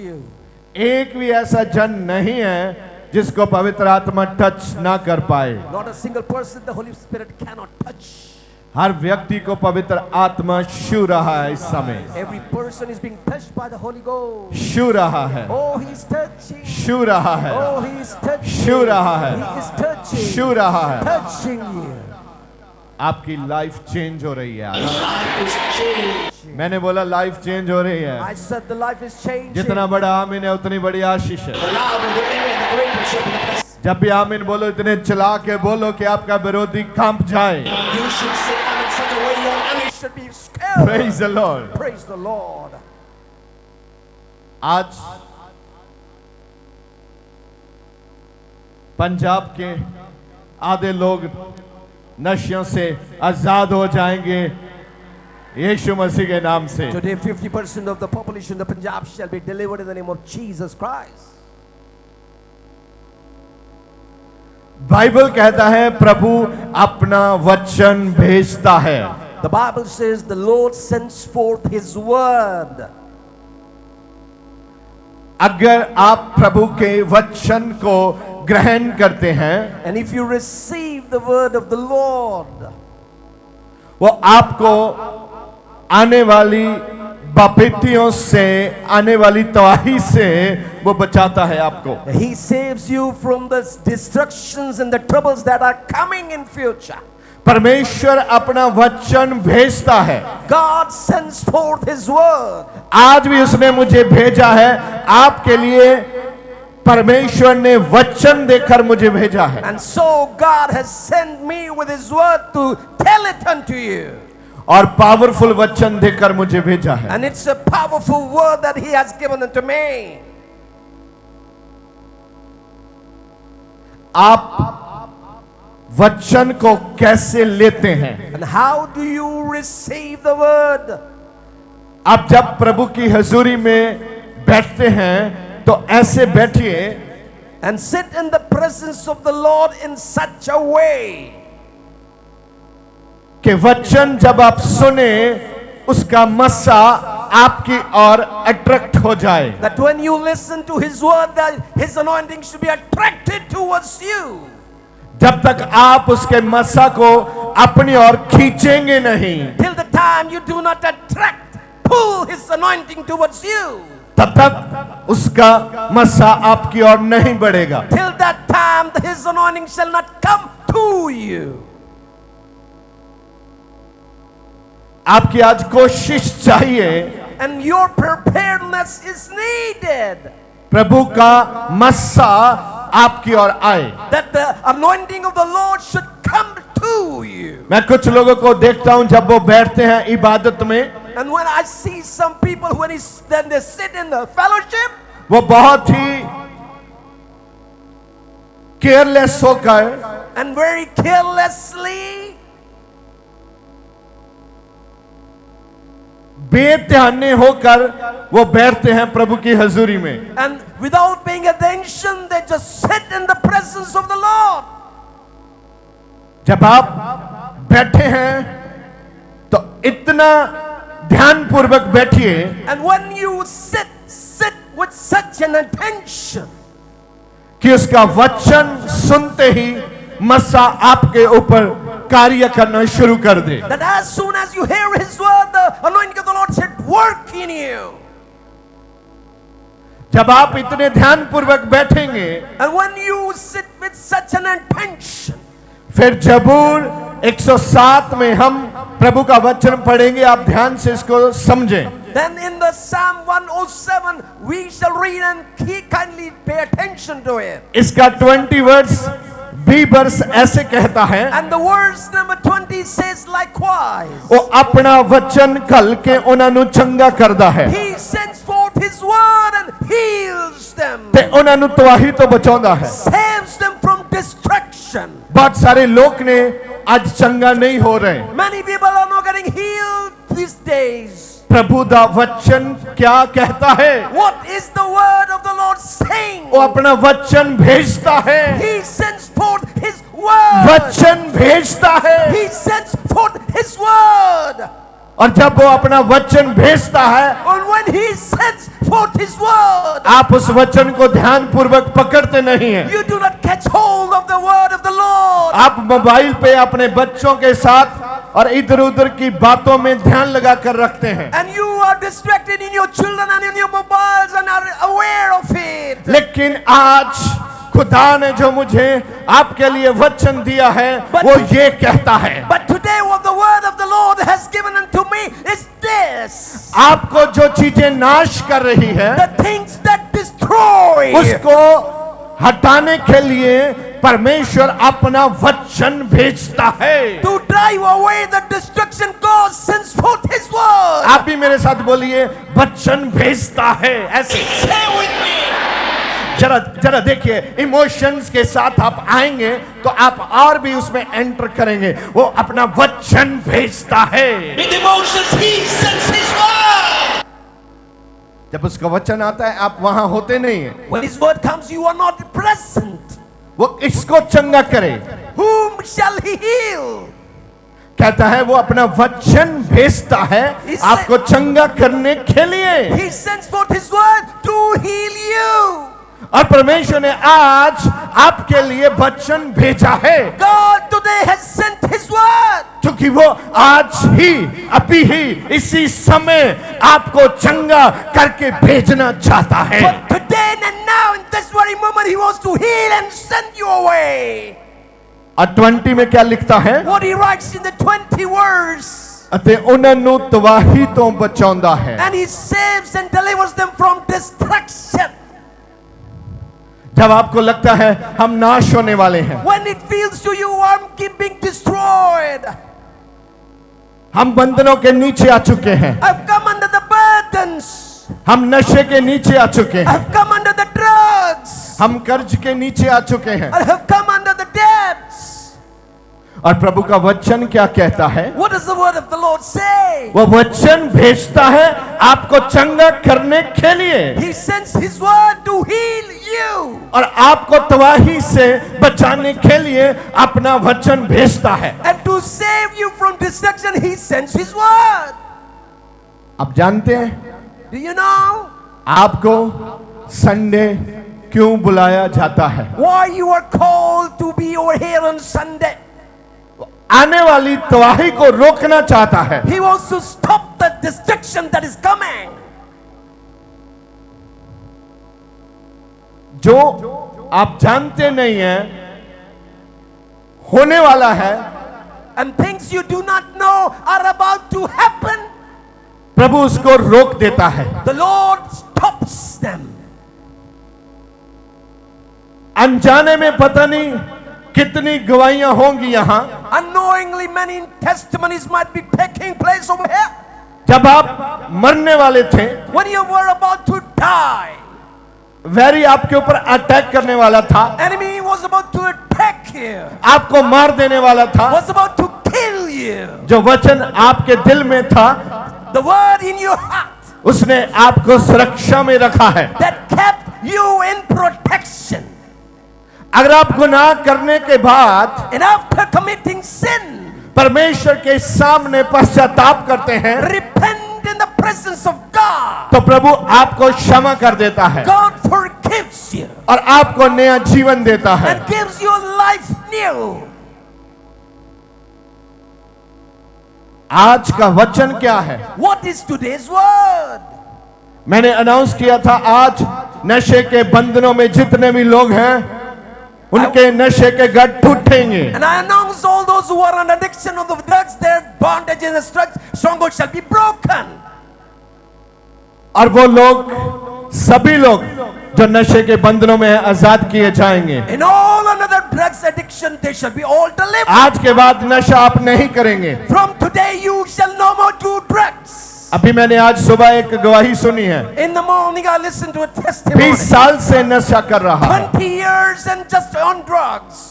you. एक भी ऐसा जन नहीं है जिसको पवित्र आत्मा टच ना कर पाए। Not a single person the Holy Spirit cannot touch. हर व्यक्ति को पवित्र आत्मा छू रहा है इस समय। Every person is being touched by the Holy Ghost. छू रहा है, Oh, he is touching. छू रहा है, Oh, he is touching. छू रहा है, He is touching. छू रहा है। Touching you. आपकी लाइफ चेंज हो रही है आज। Life is changing. मैंने बोला लाइफ चेंज हो रही है। I said the life is changing. जितना बड़ा आमीन है उतनी बड़ी आशीष है। The louder the amen, the greater shall be the blessing. जब भी आमीन बोलो इतने चला के बोलो कि आपका विरोधी कांप जाए। You should say amen in such a way your enemy should be scared. Praise the Lord। Praise the Lord. आज पंजाब के आधे लोग नशों से आजाद हो जाएंगे यीशु मसीह के नाम से। Today 50% of the population of Punjab shall be delivered in the name of Jesus Christ. Bible कहता है प्रभु अपना वचन भेजता है। The Bible says the Lord sends forth His word. अगर आप प्रभु के वचन को ग्रहण करते हैं, And if you receive the word of the Lord, वो आपको आने वाली विपत्तियों से, आने वाली तबाही से वो बचाता है आपको। He saves you from the destructions and the troubles that are coming in future. परमेश्वर अपना वचन भेजता है। God sends forth His word. आज भी उसने मुझे भेजा है आपके लिए। परमेश्वर ने वचन देकर मुझे भेजा है। And so God has sent me with His word to tell it unto you. और पावरफुल वचन देकर मुझे भेजा है। And it's a powerful word that He has given unto me. आप वचन को कैसे लेते हैं? And how do you receive the word? आप जब प्रभु की हजूरी में बैठते हैं तो ऐसे बैठिए And sit in the presence of the Lord in such a way कि वचन जब आप सुने उसका मस्सा आपकी ओर अट्रैक्ट हो जाए। that when you listen to His word, that His anointing should be attracted towards you. जब तक आप उसके मस्सा को अपनी ओर खींचेंगे नहीं, Till the time you do not pull His anointing towards you. तब तक उसका मस्सा आपकी ओर नहीं बढ़ेगा। Till that time His anointing shall not come to you. आपकी आज कोशिश चाहिए And your preparedness is needed. प्रभु का मस्सा आपकी ओर आए। That the anointing of the Lord should come to you. मैं कुछ लोगों को देखता हूं जब वो बैठते हैं इबादत में, And when I see some people when then they sit in the fellowship, वो बहुत ही केयरलेस होकर and very carelessly, बेध्याने होकर वो बैठते हैं प्रभु की हजूरी में। and without paying attention, they just sit in the presence of the Lord. जब आप बैठे हैं तो इतना ध्यानपूर्वक बैठिए And when you sit with such an attention कि उसका वचन सुनते ही मस्सा आपके ऊपर कार्य करना शुरू कर दे। that as soon as you hear His word, the anointing of the Lord should work in you. जब आप इतने ध्यानपूर्वक बैठेंगे, And when you sit with such an intention, फिर जबूर 107 में हम प्रभु का वचन पढ़ेंगे। आप ध्यान से इसको समझें। then in the Psalm 107 we shall read and kindly pay attention to it. इसका 20 वर्स बी वर्स ऐसे कहता है, And the verse number 20 says likewise, वो अपना वचन घल के उन्हां नूं चंगा करदा है He sends forth His word and heals them, ते उन्हां नूं तबाही तो बचाउंदा है। saves them from destruction. बहुत सारे लोग ने आज चंगा नहीं हो रहे। Many people are not getting healed these days. प्रभु दा वचन क्या कहता है? What is the word of the Lord saying? वो अपना वचन भेजता है। He sends forth His word. वचन भेजता है। He sends forth His word. और जब वो अपना वचन भेजता है And when when He sends forth His word, आप उस वचन को ध्यान पूर्वक पकड़ते नहीं हैं। you do not catch hold of the word of the Lord. आप मोबाइल पे अपने बच्चों के साथ और इधर उधर की बातों में ध्यान लगा कर रखते हैं, And you are distracted in your children and in your mobiles and are aware of it. लेकिन आज खुदा ने जो मुझे आपके लिए वचन दिया है वो ये कहता है, But today what the word of the Lord has given unto me is this. आपको जो चीजें नाश कर रही है The things that destroy, उसको हटाने के लिए परमेश्वर अपना वचन भेजता है। to drive away the destruction, God sends forth His word. आप भी मेरे साथ बोलिए, वचन भेजता है। ऐसे Say with me. जरा जरा देखिए, इमोशंस के साथ आप आएंगे तो आप और भी उसमें एंटर करेंगे। वो अपना वचन भेजता है। With emotions, He sends His word. जब उसका वचन आता है आप वहां होते नहीं हैं। When His word comes, you are not present. वो इसको चंगा करे, Whom shall He heal? कहता है वो अपना वचन भेजता है आपको चंगा करने के लिए। He sends forth His word to heal you. और परमेश्वर ने आज आपके लिए वचन भेजा है, God today has sent His word. क्योंकि वो आज ही अभी ही इसी समय आपको चंगा करके भेजना चाहता है। But today and now in this very moment He wants to heal and send you away. और 20 में क्या लिखता है? What He writes in the 20 verse. ਅਤੇ ਉਹਨਾਂ ਨੂੰ ਤਬਾਹੀ ਤੋਂ ਬਚਾਉਂਦਾ ਹੈ। And He saves and delivers them from destruction. जब आपको लगता है हम नाश होने वाले हैं, When it feels to you I'm being destroyed, हम बंधनों के नीचे आ चुके हैं, I've come under the burdens, हम नशे के नीचे आ चुके हैं, I've come under the drugs, हम कर्ज के नीचे आ चुके हैं, I have come under the debts. और प्रभु का वचन क्या कहता है? What does the word of the Lord say? वो वचन भेजता है आपको चंगा करने के लिए, He sends His word to heal you. और आपको तबाही से बचाने के लिए अपना वचन भेजता है। And to save you from destruction He sends His word. आप जानते हैं Do you know आपको संडे क्यों बुलाया जाता है? why you are called to be over here on Sunday? आने वाली तबाही को रोकना चाहता है। He wants to stop the destruction that is coming. जो आप जानते नहीं हैं होने वाला है, And things you do not know are about to happen, प्रभु उसको रोक देता है। the Lord stops them. अनजाने में पता नहीं कितनी गवाहियां होंगी यहां। Unknowingly many testimonies might be taking place over here. जब आप मरने वाले थे, When you were about to die, वैरी आपके ऊपर अटैक करने वाला था, enemy was about to attack you, आपको मार देने वाला था, was about to kill you. जो वचन आपके दिल में था The word in your heart उसने आपको सुरक्षा में रखा है। that kept you in protection. अगर आप गुनाह करने के बाद And after committing sin, परमेश्वर के सामने पश्चाताप करते हैं, repent in the presence of God, तो प्रभु आपको क्षमा कर देता है God forgives you और आपको नया जीवन देता है। and gives you life new. आज का वचन क्या है? What is today's word? मैंने अनाउंस किया था आज नशे के बंधनों में जितने भी लोग हैं उनके नशे के गढ़ टूटेंगे। And I announce all those who are on addiction of the drugs, their bondage and stronghold shall be broken. और वो लोग सभी लोग जो नशे के बंधनों में हैं आजाद किए जाएंगे। In all another drugs addiction, they shall be all delivered. आज के बाद नशा आप नहीं करेंगे। From today you shall no more do drugs. अभी मैंने आज सुबह एक गवाही सुनी है, In the morning I listened to a testimony. 20 साल से नशा कर रहा है 20 years and just on drugs.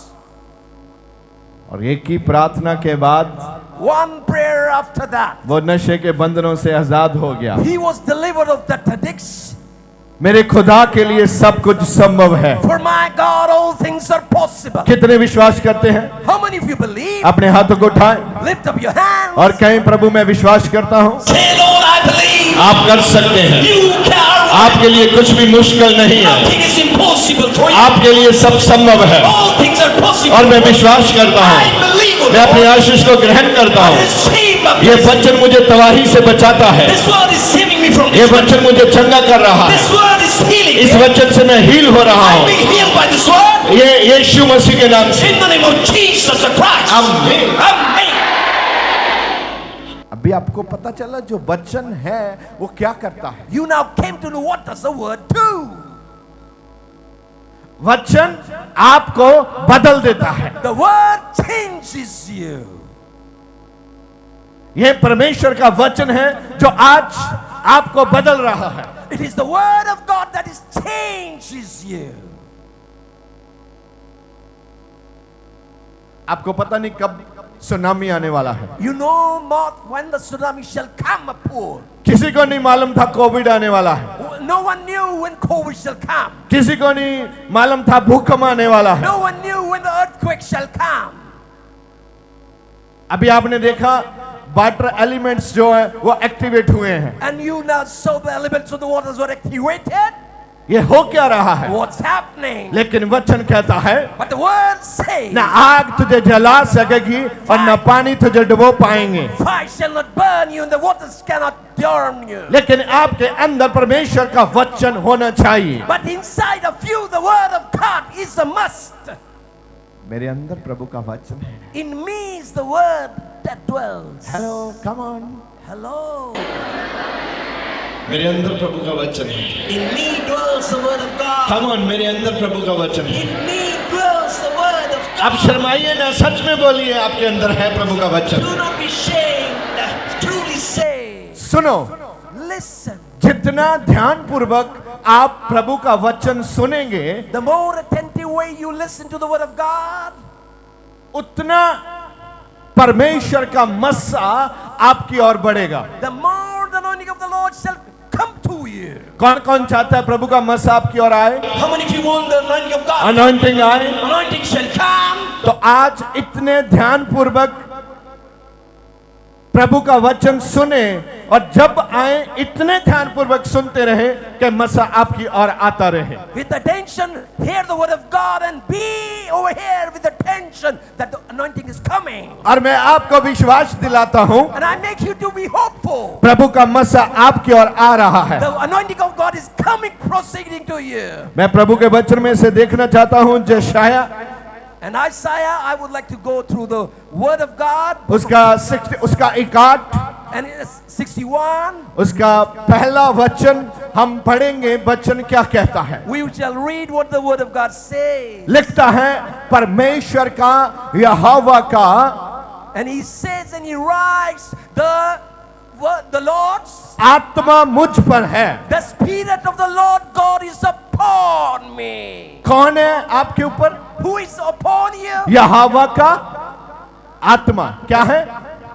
और एक ही प्रार्थना के बाद One prayer after that, वो नशे के बंधनों से आजाद हो गया। he was delivered of that addiction. मेरे खुदा के लिए सब कुछ संभव है। For my God all things are possible. कितने विश्वास करते हैं? How many of you believe? अपने हाथों को उठाएं Lift up your hands. और कहें, प्रभु मैं विश्वास करता हूं Say, Lord, I believe आप कर सकते हैं। You can. आपके लिए कुछ भी मुश्किल नहीं है। Nothing is impossible for you. आपके लिए सब संभव है All things are possible. और मैं विश्वास करता I हूँ, believe it. मैं अपनी आशीष को ग्रहण करता I हूँ। receive my ये blessing. वचन मुझे तबाही से बचाता है। This word is saving me from ये this. वचन मुझे चंगा कर रहा This है। word is healing इस me. वचन से मैं हील हो रहा I'm हूँ, being healed by this word. ये यीशु मसीह के नाम से। In the name of Jesus Christ. आमीन। Amen. अभी आपको पता चला जो वचन है वो क्या करता है। You now came to know what does the word do. वचन आपको बदल देता है। The word changes you. यह परमेश्वर का वचन है जो आज आपको बदल रहा है। It is the word of God that is changes you. आपको पता नहीं कब सुनामी आने वाला है। You know not when the tsunami shall come upon. किसी को नहीं मालूम था कोविड आने वाला है। No one knew when COVID shall come. किसी को नहीं मालूम था भूकंप आने वाला है। No one knew when the earthquake shall come. अभी आपने देखा वाटर एलिमेंट्स जो है वो एक्टिवेट हुए हैं। And you now saw the elements of the waters were activated. ये हो क्या रहा है? What's happening? लेकिन वचन कहता है But the word says, न आग तुझे जला सकेगी और न पानी तुझे डुबो पाएंगे। fire shall not burn you and the waters cannot drown you. लेकिन आपके अंदर परमेश्वर का वचन होना चाहिए। But inside of you, the word of God is a must. मेरे अंदर प्रभु का वचन है। In me is the word that dwells. Hello, come on. Hello. मेरे अंदर प्रभु का वचन है। In me dwells the word of God. Come on, मेरे अंदर प्रभु का वचन है। In me dwells the word of God. आप शर्माइए ना, सच में बोलिए आपके अंदर है प्रभु का वचन। Do not be ashamed. Truly say. सुनो, Listen. जितना ध्यान पूर्वक आप प्रभु का वचन सुनेंगे The more attentive way you listen to the word of God, उतना परमेश्वर का मस्सा आपकी ओर बढ़ेगा। the more the anointing of the Lord shall come to you. कौन कौन चाहता है प्रभु का मस्सा आपकी ओर आए, How many of you want the anointing of God? Anointing आए? Anointing shall come. तो आज इतने ध्यान पूर्वक प्रभु का वचन सुने और जब आए इतने ध्यान पूर्वक सुनते रहे कि मसा आपकी ओर आता रहे। With attention, hear the word of God and be over here with attention that the anointing is coming. और मैं आपको विश्वास दिलाता हूं And I make you to be hopeful. प्रभु का मसा आपकी ओर आ रहा है। The anointing of God is coming, proceeding to you. मैं प्रभु के वचन में से देखना चाहता हूं यशाया And Isaiah, I would like to go through the word of God. उसका 61 And it's 61. उसका पहला वचन हम पढ़ेंगे। वचन क्या कहता है? We shall read what the word of God says. लिखता है परमेश्वर का यहोवा का And he says and he writes, the Lord's, आत्मा मुझ पर है। the Spirit of the Lord God is upon me. कौन है आपके ऊपर? Who is upon you? यहोवा का आत्मा क्या है?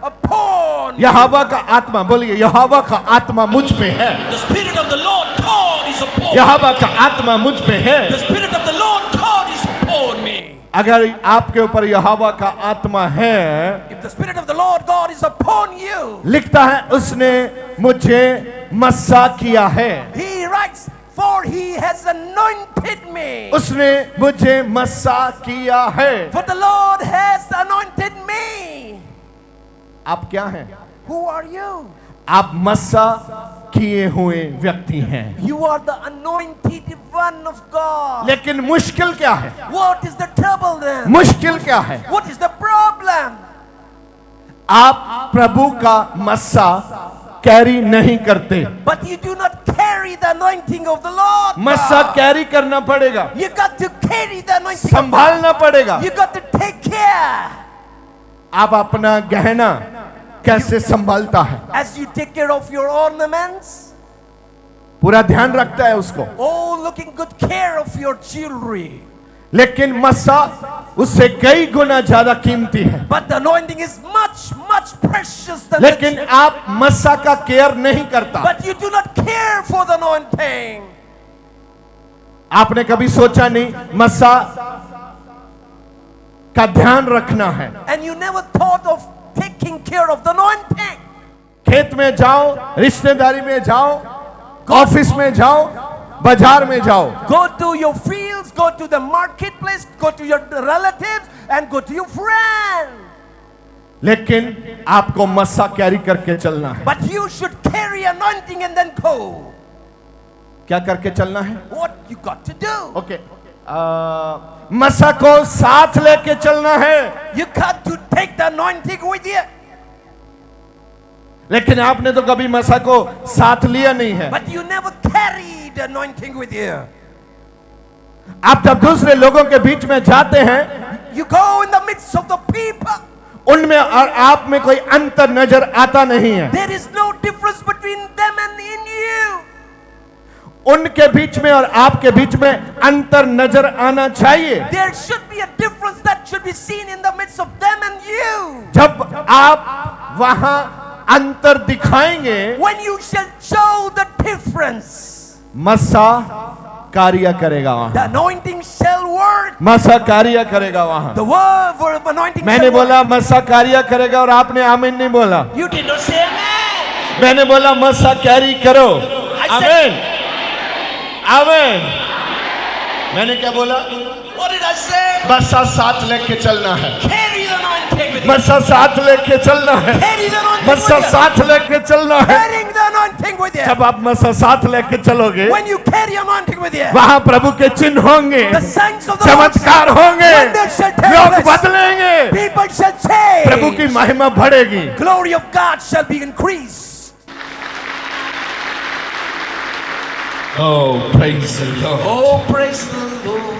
Upon you. यहोवा का आत्मा, बोलिए यहोवा का आत्मा मुझ पे है। The Spirit of the Lord God is upon me. यहोवा का आत्मा मुझ पे है। The Spirit of the Lord God is upon me. अगर आपके ऊपर यहोवा का आत्मा है, If the Spirit of the Lord God is upon you, लिखता है उसने मुझे मस्सा किया है। he writes, for he has anointed me. उसने मुझे मस्सा किया है। For the Lord has anointed me. आप क्या हैं? Who are you? आप मस्सा किए हुए व्यक्ति हैं। You are the anointed one of God. लेकिन मुश्किल क्या है? What is the trouble then? मुश्किल क्या है? What is the problem? आप प्रभु का मस्सा कैरी नहीं करते। But you do not carry the anointing of the Lord. Massah carry करना पड़ेगा, You got to carry the anointing of God. संभालना पड़ेगा। You got to take care. आप अपना गहना कैसे संभालता है? As you take care of your ornaments, पूरा ध्यान रखता है उसको। oh, looking good care of your jewelry. लेकिन मस्सा उससे कई गुना ज्यादा कीमती है। But the anointing is much, much precious than लेकिन the आप मस्सा का केयर नहीं करता। But you do not care for the anointing. आपने कभी सोचा नहीं मस्सा का ध्यान रखना है? And you never thought of taking care of the anointing. खेत में जाओ, रिश्तेदारी में जाओ, ऑफिस में जाओ, बाजार में जाओ, Go to your fields, go to the marketplace, go to your relatives, and go to your friends. लेकिन आपको मस्सा कैरी करके चलना है। But you should carry anointing and then go. क्या करके चलना है? What you got to do? Okay, मस्सा को साथ लेके चलना है। You got to take the anointing with you. लेकिन आपने तो कभी मस्सा को साथ लिया नहीं है। But you never carried the anointing with you. आप जब दूसरे लोगों के बीच में जाते हैं, You go in the midst of the people. उनमें और आप में कोई अंतर नजर आता नहीं है। There is no difference between them and in you. उनके बीच में और आपके बीच में अंतर नजर आना चाहिए। There should be a difference that should be seen in the midst of them and you. जब आप वहां अंतर दिखाएंगे, When you shall show the difference, मस्सा कार्य करेगा वहां। the anointing shall work. मस्सा कार्य करेगा वहां। The word of anointing मैंने shall work. बोला मस्सा कार्य करेगा और आपने आमीन नहीं बोला। You did not say amen. मैंने बोला मस्सा कैरी करो। I said- आमीन, आमीन। मैंने क्या बोला? What did I say? मस्सा साथ लेके चलना है। Carry the anointing with you. मस्सा साथ लेके चलना है। Carry the anointing Massah with you. साथ लेके चलना है। Carrying the anointing with you. जब आप मस्सा साथ लेके चलोगे, When you carry anointing with you, वहां प्रभु के चिन्ह होंगे, the signs of the Lord, चमत्कार होंगे, wonders shall take लोग place. बदलेंगे, People shall change. प्रभु की महिमा बढ़ेगी। Glory of God shall be increased. Oh, praise the Lord. Oh, praise the Lord.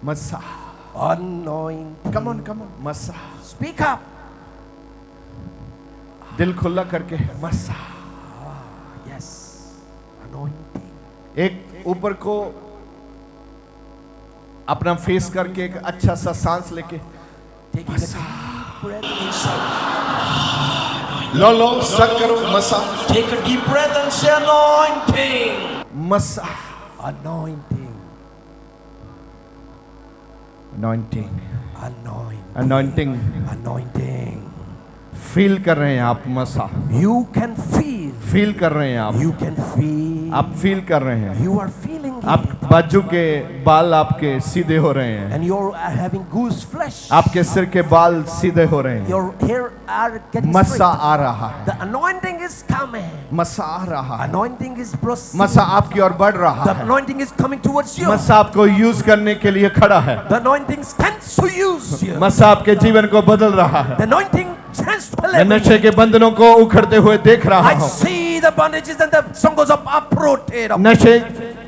Massah, Anointing. Come on Massah, Speak up. दिल खुला करके मस्सा। Yes. Anointing. एक ऊपर को अपना फेस करके एक अच्छा सा सांस लेके Taking a deep breath inside. लो सक करो मस्सा। Take a deep breath and say anointing. Massah, Anointing. Anointing, Anointing. Anointing Anointing. Feel कर रहे हैं आप मस्सा, You can feel. फील कर रहे हैं आप, You can feel. आप फील कर रहे हैं। You are feeling आप it. बाजू के बाल आपके सीधे हो रहे हैं, And you're having goose flesh. आपके सिर के बाल सीधे हो रहे हैं। Your hair are getting Massah straight. आ रहा है, The anointing is coming. मस्सा आ रहा है, Anointing is proceeding. मस्सा आपकी ओर बढ़ रहा The है। anointing is coming towards you. मस्सा आपको यूज करने के लिए खड़ा है। The anointing stands to use you. मस्सा आपके जीवन को बदल रहा है। The anointing stands to मैं live. नशे के बंधनों को उखड़ते हुए देख रहा I हूँ। see the bondages and the strongholds of uprooted. नशे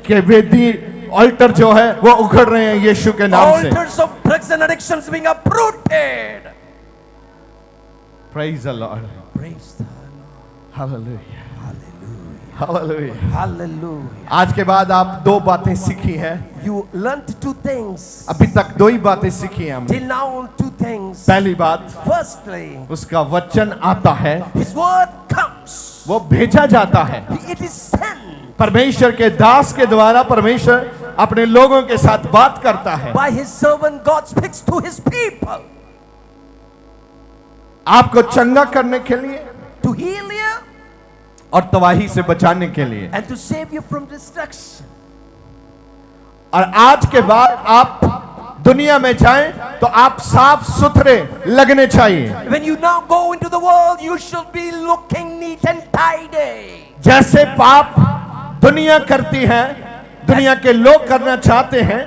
के वेदी ऑल्टर जो है वो उखड़ रहे हैं यीशु के नाम से। Altars of drugs and addictions being uprooted. Praise the Lord. Praise the Lord. Hallelujah. Hallelujah. Hallelujah. Hallelujah. आज के बाद आप दो बातें सीखी हैं। You learned two things. अभी तक दो ही बातें सीखी हैं हमने। Till now, two things. पहली बात, Firstly, उसका वचन आता है, His word comes. वो भेजा जाता है। It is sent परमेश्वर के दास के द्वारा परमेश्वर अपने लोगों के साथ बात करता है। by His servant. God speaks to His people आपको चंगा करने के लिए to heal you और तबाही से बचाने के लिए। and to save you from destruction. और आज के बाद आप दुनिया में जाएं तो आप साफ सुथरे लगने चाहिए। When you now go into the world, you should be looking neat and tidy. जैसे पाप दुनिया करती है, दुनिया के लोग करना चाहते हैं,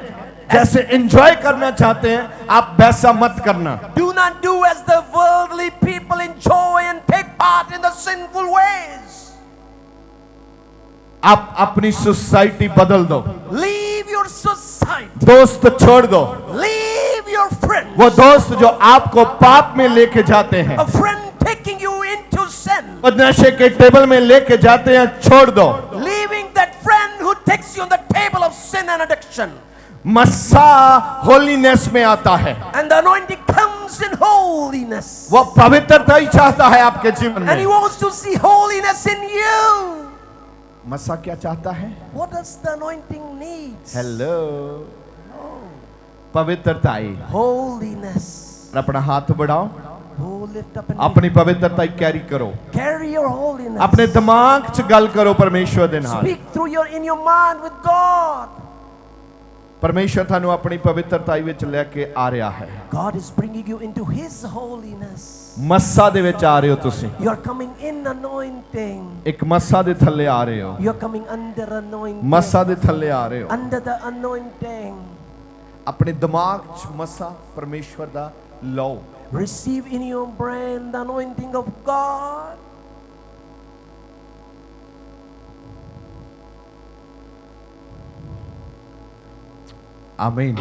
जैसे एंजॉय करना चाहते हैं, आप वैसा मत करना। Do not do as the worldly people enjoy and take part in the sinful ways. आप अपनी सोसाइटी बदल दो, Leave your society. दोस्त छोड़ दो, Leave your friends. वो दोस्त जो आपको पाप में लेके जाते हैं, A friend taking you into sin. वो नशे के टेबल में लेके जाते हैं, छोड़ दो। Leaving that friend who takes you on the table of sin and addiction. Massah holiness में आता है, And the anointing comes in holiness. वो पवित्रता ही चाहता है आपके जीवन And He में। wants to see holiness in you. मस्सा क्या चाहता है? What does the anointing need? Hello, पवित्रता ही। Holiness. और अपना हाथ बढ़ाओ, Oh, lift up and अपनी पवित्रता कैरी करो, carry your holiness. अपने दिमाग च गल करो परमेश्वर दे नाल। Speak through in your mind with God. परमेश्वर थानू अपनी पवित्रता विच लेके आ रहा है। God is bringing you into His holiness. मस्सा दे विच आ रहे हो तुसी, You are coming in anointing. एक मस्सा दे थल्ले आ रहे हो, You are coming under anointing. मस्सा दे थल्ले आ रहे हो। Under the anointing. अपने दिमाग च मस्सा परमेश्वर दा लो। Receive in your brain the anointing of God. आमीन।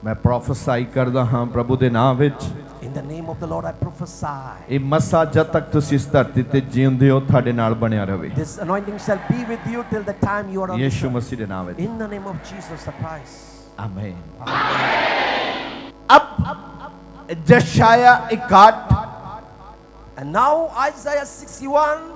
मैं प्रोफेसाई करदा हां प्रभु दे नाम विच, In the name of the Lord I prophesy. ਇਹ ਮੱਸਾ ਜਦ ਤੱਕ ਤੁਸੀਂ ਇਸ ਧਰਤੀ ਤੇ ਜਿਉਂਦੇ ਹੋ ਤੁਹਾਡੇ ਨਾਲ ਬਣਿਆ ਰਹੇ। This anointing shall be with you till the time you are on Yishu this earth. ਮਸੀਹ ਦੇ ਨਾਮ ਵਿੱਚ In the name of Jesus the Christ. आमीन। अब यशाया 61 And now Isaiah 61.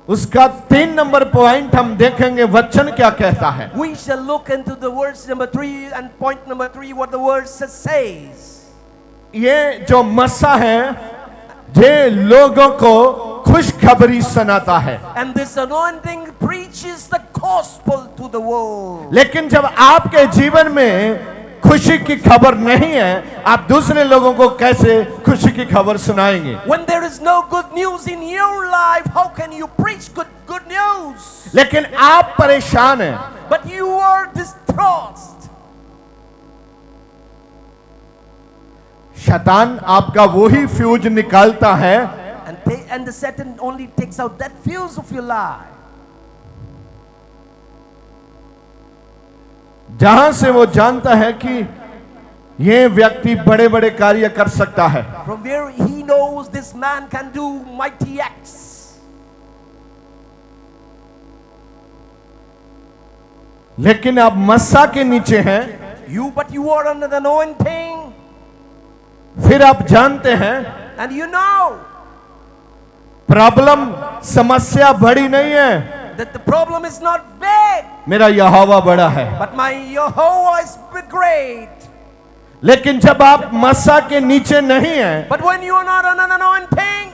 उसका 3 नंबर पॉइंट हम देखेंगे, वचन क्या कहता है। We shall look into the verse number 3 and point number 3 what the word says. ये जो मस्सा है ये लोगों को खुशखबरी सुनाता है, And this anointing preaches the gospel to the world. लेकिन जब आपके जीवन में खुशी की खबर नहीं है, आप दूसरे लोगों को कैसे खुशी की खबर सुनाएंगे। When there is no good news in your life, how can you preach good news? लेकिन आप परेशान हैं, But you are distraught. शैतान आपका वही फ्यूज निकालता है And the Satan only takes out that fuse of your life. जहां से वो जानता है कि ये व्यक्ति बड़े बड़े कार्य कर सकता है, From where he knows this man can do mighty acts. लेकिन आप मस्सा के नीचे हैं, But you are under the anointing. फिर आप जानते हैं And you know प्रॉब्लम समस्या बड़ी नहीं है, that the problem is not big. मेरा यहोवा बड़ा है। But my Jehovah is great. लेकिन जब आप मस्सा के नीचे नहीं हैं, But when you are not under an anointing,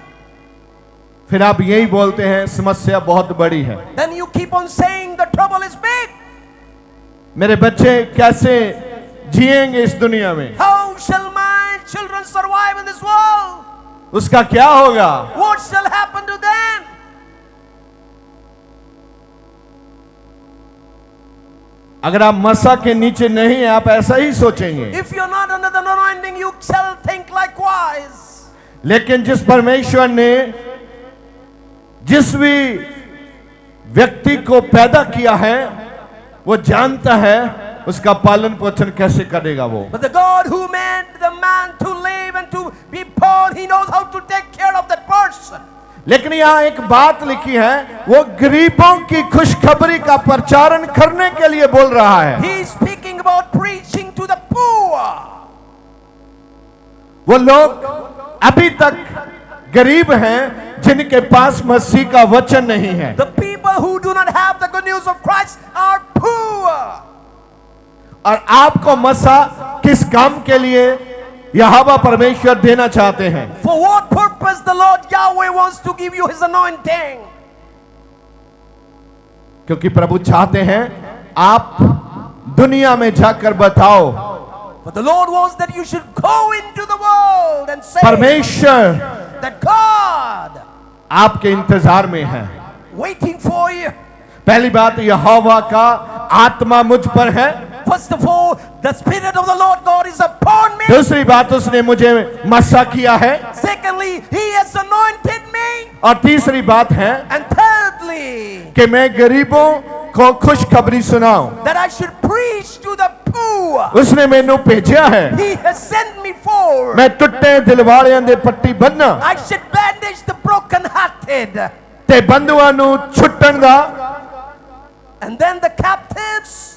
फिर आप यही बोलते हैं समस्या बहुत बड़ी है। then you keep on saying the trouble is big. मेरे बच्चे कैसे जिएंगे इस दुनिया में, How shall my children survive in this world? उसका क्या होगा। What shall happen to them? अगर आप मस्सा के नीचे नहीं हैं, आप ऐसा ही सोचेंगे। If you're not under the anointing, you shall think likewise. लेकिन जिस परमेश्वर ने जिस भी व्यक्ति को पैदा किया है, वो जानता है उसका पालन पोषण कैसे करेगा वो। But the God who made the man to live and to be born, He knows how to take care of that person. लेकिन यहाँ एक बात लिखी है, वो गरीबों की खुशखबरी का प्रचारण करने के लिए बोल रहा है। He is speaking about preaching to the poor. वो लोग अभी तक गरीब हैं जिनके पास मसीह का वचन नहीं है। The people who do not have the good news of Christ are poor. और आपको मसा किस काम के लिए यहोवा परमेश्वर देना चाहते हैं। For what purpose the Lord Yahweh wants to give you His anointing? क्योंकि प्रभु चाहते हैं आप दुनिया में जाकर बताओ, But the Lord wants that you should go into the world and say परमेश्वर that God आपके इंतजार में है। waiting for you. पहली बात, यहोवा का आत्मा मुझ पर है। First of all, the Spirit of the Lord God is upon me. दूसरी बात, उसने मुझे मसा किया है। Secondly, He has anointed me. और तीसरी बात है And thirdly, कि मैं गरीबों को खुशखबरी सुनाऊं। that I should preach to the poor. उसने मैनू भेजा है, He has sent me forth. मैं टुੱਟੇ ਦਿਲ ਵਾਲਿਆਂ ਦੇ ਪੱਟੀ ਬੰਨਾਂ I should bandage the broken-hearted, ਤੇ ਬੰਦੂਆਂ ਨੂੰ ਛੁੱਟਣ ਦਾ and then the captives,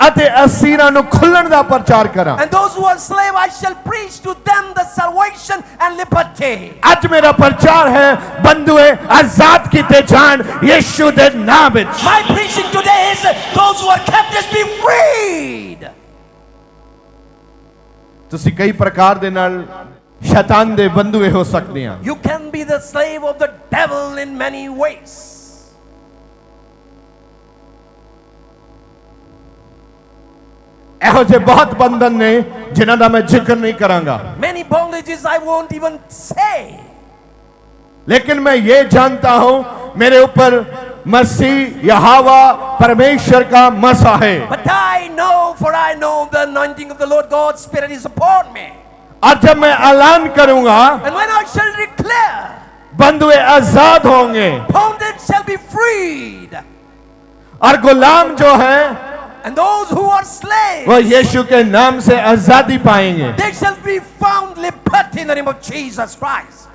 ਅਤੇ ਅਸੀਰਾਂ ਨੂੰ ਖੁੱਲਣ ਦਾ ਪ੍ਰਚਾਰ ਕਰਾਂ। and those who are slave, I shall preach to them the salvation and liberty. ਅੱਜ ਮੇਰਾ ਪ੍ਰਚਾਰ ਹੈ ਬੰਦੂਏ ਆਜ਼ਾਦ ਕੀਤੇ ਜਾਣ ਯੀਸ਼ੂ ਦੇ ਨਾਮ ਵਿੱਚ। My preaching today is those who are captives be freed. ਤੁਸੀਂ ਕਈ ਪ੍ਰਕਾਰ ਦੇ ਨਾਲ शैतान दे बंधुए हो सकते हैं। You can be the slave of the devil in many ways. ਇਹੋ ਜਿਹੇ ਬਹੁਤ ਬੰਧਨ ਨੇ ਜਿਨ੍ਹਾਂ ਦਾ ਮੈਂ ਜ਼ਿਕਰ ਨਹੀਂ ਕਰਾਂਗਾ, Many bondages I won't even say. लेकिन मैं ये जानता हूं मेरे ऊपर मसीह यहोवा परमेश्वर का मसा है। But I know, for I know the anointing of the Lord God's Spirit is upon me. और जब मैं ऐलान करूंगा, And when I shall declare, बंधुए आजाद होंगे bondage shall be freed. और गुलाम जो हैं And those who are slaves, वो यीशु के नाम से आजादी पाएंगे। they shall be found liberty in the name of Jesus Christ.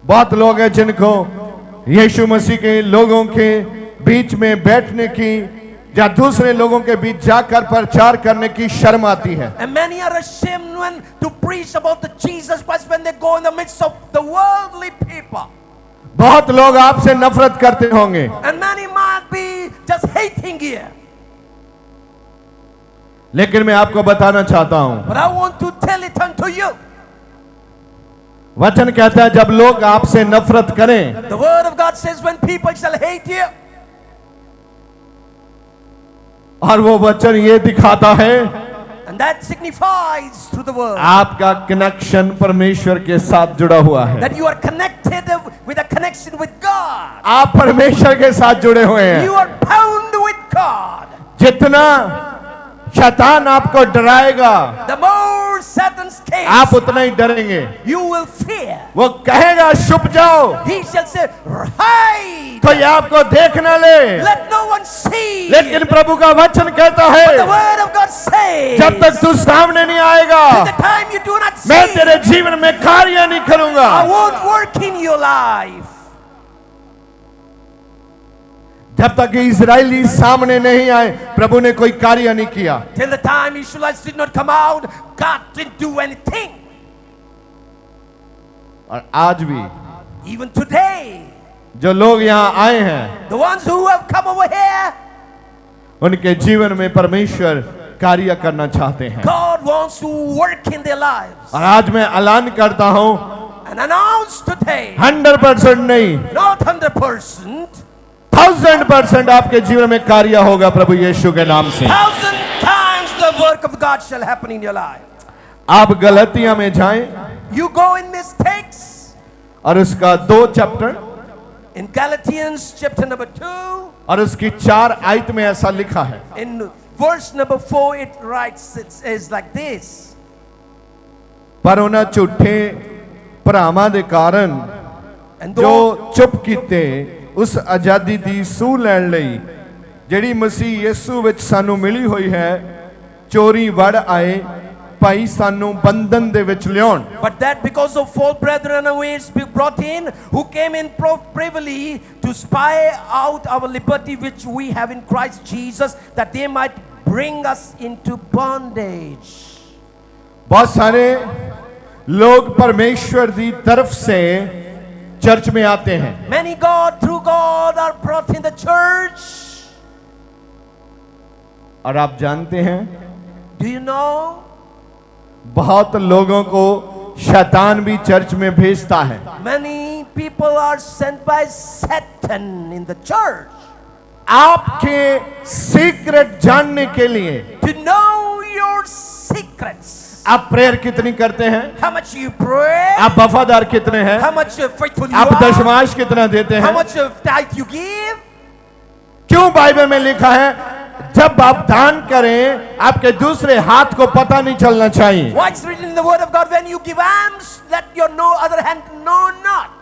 बहुत लोग हैं जिनको यीशु मसीह के लोगों के बीच में बैठने की या दूसरे लोगों के बीच जाकर प्रचार करने की शर्म आती है। And many are ashamed when to preach about the Jesus Christ when they go in the midst of the worldly people. बहुत लोग आपसे नफरत करते होंगे, And many might be just hating here. लेकिन मैं आपको बताना चाहता हूं, But I want to tell it unto you. वचन कहता है जब लोग आपसे नफरत करें, The word of God says when people shall hate you, और वो वचन ये दिखाता है and that signifies through the word आपका कनेक्शन परमेश्वर के साथ जुड़ा हुआ है। that you are connected with a connection with God. आप परमेश्वर के साथ जुड़े हुए हैं। You are bound with God. जितना शैतान आपको डराएगा, The more Satan scares, आप उतना ही डरेंगे। you will fear. वो कहेगा छुप जाओ, He shall say, hide. कोई आपको देख न ले, Let no one see. लेकिन प्रभु का वचन कहता The है word of God says, जब तक तू सामने नहीं आएगा, till the time you do not मैं see, तेरे जीवन में कार्य नहीं करूंगा। I won't work in your life. जब तक इजरायली सामने नहीं आए, प्रभु ने कोई कार्य नहीं किया। Till the time Israelites did not come out, God didn't do anything. और आज भी Even today, जो लोग यहाँ आए हैं, the ones who have come over here, उनके जीवन में परमेश्वर कार्य करना चाहते हैं। God wants to work in their lives. और आज मैं ऐलान करता हूँ, And announce today, 100% नहीं, not 100%, 1000% आपके जीवन में कार्य होगा प्रभु यीशु के नाम से। 1,000 times the work of God shall happen in your life. आप गलतियां में जाएं You go in mistakes. और उसका 2 chapter In Galatians chapter number 2, और उसकी 4 आयत में ऐसा लिखा है, in verse number 4, it writes, it says like this. पर उन्हां झूठे भरावां दे कारण And जो though, चुप कीते उस आजादी दी सूह लैण लई ਜਿਹੜੀ ਮਸੀਹ ਯਿਸੂ ਵਿੱਚ ਸਾਨੂੰ ਮਿਲੀ ਹੋਈ ਹੈ, ਚੋਰੀ ਵੜ ਆਏ ਭਾਈ ਸਾਨੂੰ ਬੰਧਨ ਦੇ ਵਿੱਚ ਲਿਆਉਣ। but that because of false brethren unawares be brought in, who came in privily to spy out our liberty which we have in Christ Jesus, that they might bring us into bondage. बहुत सारे लोग परमेश्वर दी तरफ से church में आते हैं, Many through God are brought in the church. और आप जानते हैं Do you know? बहुत लोगों को शैतान भी चर्च में भेजता है। Many people are sent by Satan in the church आपके सीक्रेट जानने के लिए to know your secrets. आप प्रेयर कितनी करते हैं, How much you pray, आप वफादार कितने हैं, how much faithful you आप are, दशमांश कितना देते how हैं। much tithe you give. क्यों बाइबल में लिखा है जब आप दान करें आपके दूसरे हाथ को पता नहीं चलना चाहिए। What's written in the word of God, when you give alms, let your no other hand know not.